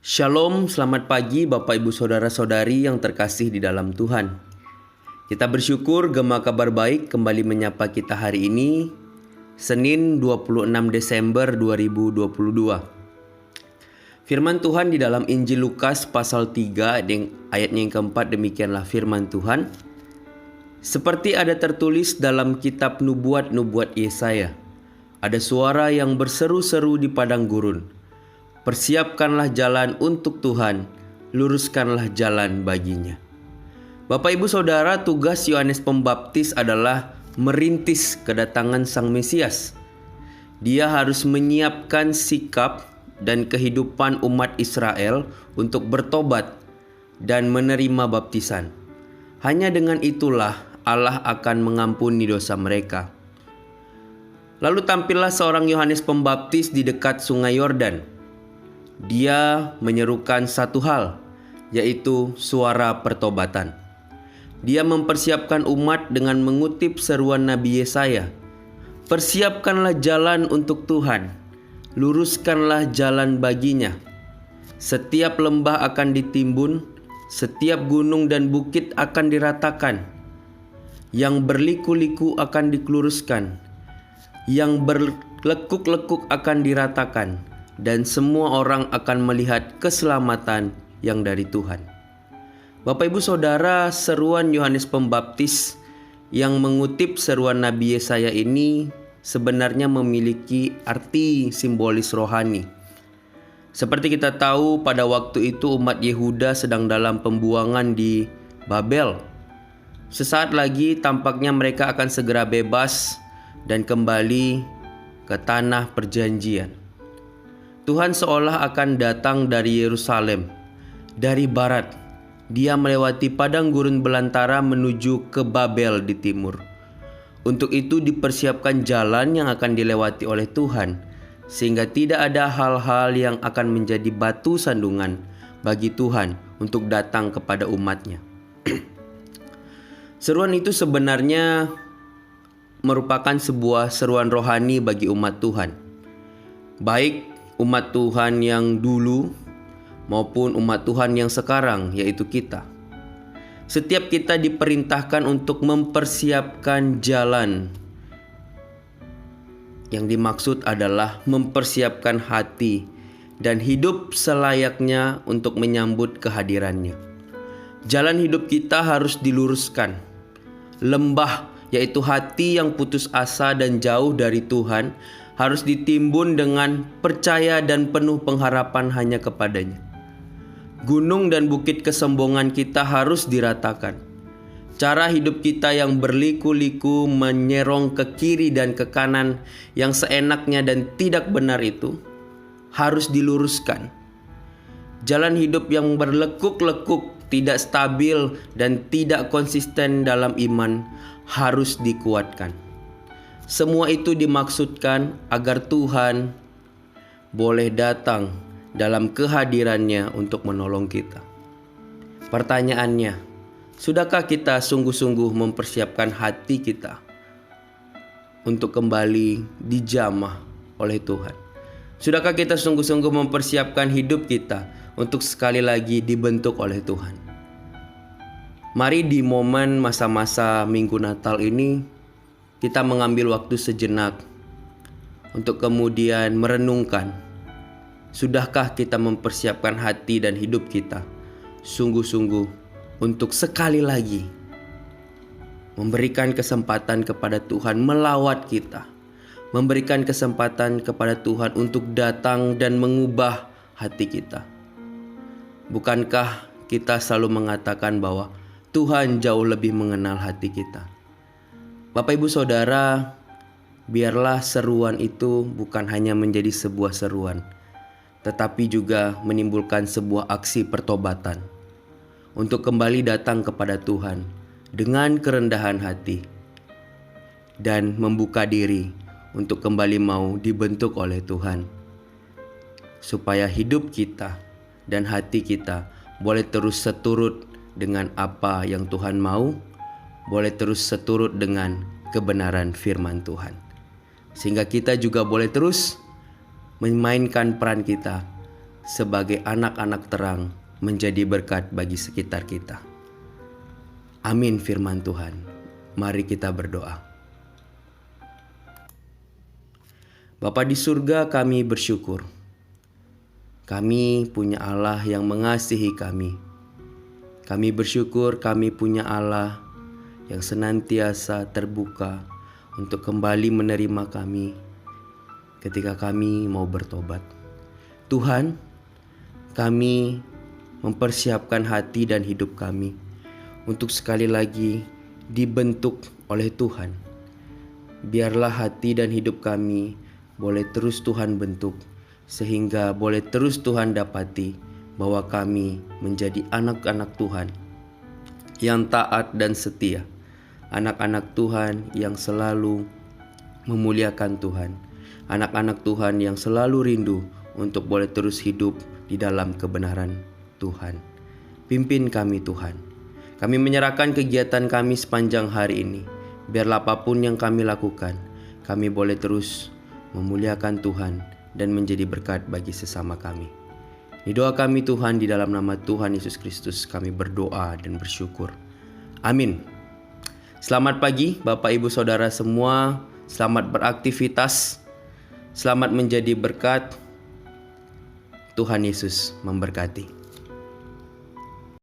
Shalom, selamat pagi Bapak Ibu Saudara-saudari yang terkasih di dalam Tuhan. Kita bersyukur Gema Kabar Baik kembali menyapa kita hari ini, Senin 26 Desember 2022. Firman Tuhan di dalam Injil Lukas pasal 3 ayatnya yang keempat, demikianlah firman Tuhan. Seperti ada tertulis dalam kitab nubuat-nubuat Yesaya, ada suara yang berseru-seru di padang gurun. Persiapkanlah jalan untuk Tuhan, luruskanlah jalan baginya. Bapak Ibu Saudara, tugas Yohanes Pembaptis adalah merintis kedatangan Sang Mesias. Dia harus menyiapkan sikap dan kehidupan umat Israel untuk bertobat dan menerima baptisan. Hanya dengan itulah Allah akan mengampuni dosa mereka. Lalu tampillah seorang Yohanes Pembaptis di dekat Sungai Yordan. Dia menyerukan satu hal, yaitu suara pertobatan. Dia mempersiapkan umat dengan mengutip seruan Nabi Yesaya. Persiapkanlah jalan untuk Tuhan, luruskanlah jalan baginya. Setiap lembah akan ditimbun, setiap gunung dan bukit akan diratakan. Yang berliku-liku akan diluruskan, yang berlekuk-lekuk akan diratakan. Dan semua orang akan melihat keselamatan yang dari Tuhan. Bapak Ibu Saudara, seruan Yohanes Pembaptis yang mengutip seruan Nabi Yesaya ini sebenarnya memiliki arti simbolis rohani. Seperti kita tahu, pada waktu itu umat Yehuda sedang dalam pembuangan di Babel. Sesaat lagi tampaknya mereka akan segera bebas dan kembali ke tanah perjanjian. Tuhan seolah akan datang dari Yerusalem, dari barat. Dia melewati padang gurun belantara menuju ke Babel di timur. Untuk itu dipersiapkan jalan yang akan dilewati oleh Tuhan, sehingga tidak ada hal-hal yang akan menjadi batu sandungan bagi Tuhan untuk datang kepada umatnya. Seruan itu sebenarnya merupakan sebuah seruan rohani bagi umat Tuhan. Baik umat Tuhan yang dulu maupun umat Tuhan yang sekarang, yaitu kita. Setiap kita diperintahkan untuk mempersiapkan jalan. Yang dimaksud adalah mempersiapkan hati dan hidup selayaknya untuk menyambut kehadirannya. Jalan hidup kita harus diluruskan. Lembah, yaitu hati yang putus asa dan jauh dari Tuhan, harus ditimbun dengan percaya dan penuh pengharapan hanya kepadanya. Gunung dan bukit kesombongan kita harus diratakan. Cara hidup kita yang berliku-liku menyerong ke kiri dan ke kanan yang seenaknya dan tidak benar itu harus diluruskan. Jalan hidup yang berlekuk-lekuk, tidak stabil dan tidak konsisten dalam iman harus dikuatkan. Semua itu dimaksudkan agar Tuhan boleh datang dalam kehadirannya untuk menolong kita. Pertanyaannya, sudahkah kita sungguh-sungguh mempersiapkan hati kita untuk kembali dijamah oleh Tuhan? Sudahkah kita sungguh-sungguh mempersiapkan hidup kita untuk sekali lagi dibentuk oleh Tuhan? Mari di momen masa-masa Minggu Natal ini kita mengambil waktu sejenak untuk kemudian merenungkan, sudahkah kita mempersiapkan hati dan hidup kita sungguh-sungguh untuk sekali lagi memberikan kesempatan kepada Tuhan melawat kita, memberikan kesempatan kepada Tuhan untuk datang dan mengubah hati kita. Bukankah kita selalu mengatakan bahwa Tuhan jauh lebih mengenal hati kita? Bapak Ibu Saudara, biarlah seruan itu bukan hanya menjadi sebuah seruan, tetapi juga menimbulkan sebuah aksi pertobatan untuk kembali datang kepada Tuhan dengan kerendahan hati dan membuka diri untuk kembali mau dibentuk oleh Tuhan, supaya hidup kita dan hati kita boleh terus seturut dengan apa yang Tuhan mau, boleh terus seturut dengan kebenaran firman Tuhan. Sehingga kita juga boleh terus memainkan peran kita sebagai anak-anak terang menjadi berkat bagi sekitar kita. Amin firman Tuhan. Mari kita berdoa. Bapa di surga, kami bersyukur. Kami punya Allah yang mengasihi kami. Kami bersyukur kami punya Allah yang senantiasa terbuka untuk kembali menerima kami ketika kami mau bertobat. Tuhan, kami mempersiapkan hati dan hidup kami untuk sekali lagi dibentuk oleh Tuhan. Biarlah hati dan hidup kami boleh terus Tuhan bentuk, sehingga boleh terus Tuhan dapati bahwa kami menjadi anak-anak Tuhan yang taat dan setia. Anak-anak Tuhan yang selalu memuliakan Tuhan. Anak-anak Tuhan yang selalu rindu untuk boleh terus hidup di dalam kebenaran Tuhan. Pimpin kami Tuhan. Kami menyerahkan kegiatan kami sepanjang hari ini. Biarlah apapun yang kami lakukan, kami boleh terus memuliakan Tuhan dan menjadi berkat bagi sesama kami. Ini doa kami Tuhan, di dalam nama Tuhan Yesus Kristus kami berdoa dan bersyukur. Amin. Selamat pagi Bapak Ibu Saudara semua. Selamat beraktivitas. Selamat menjadi berkat. Tuhan Yesus memberkati.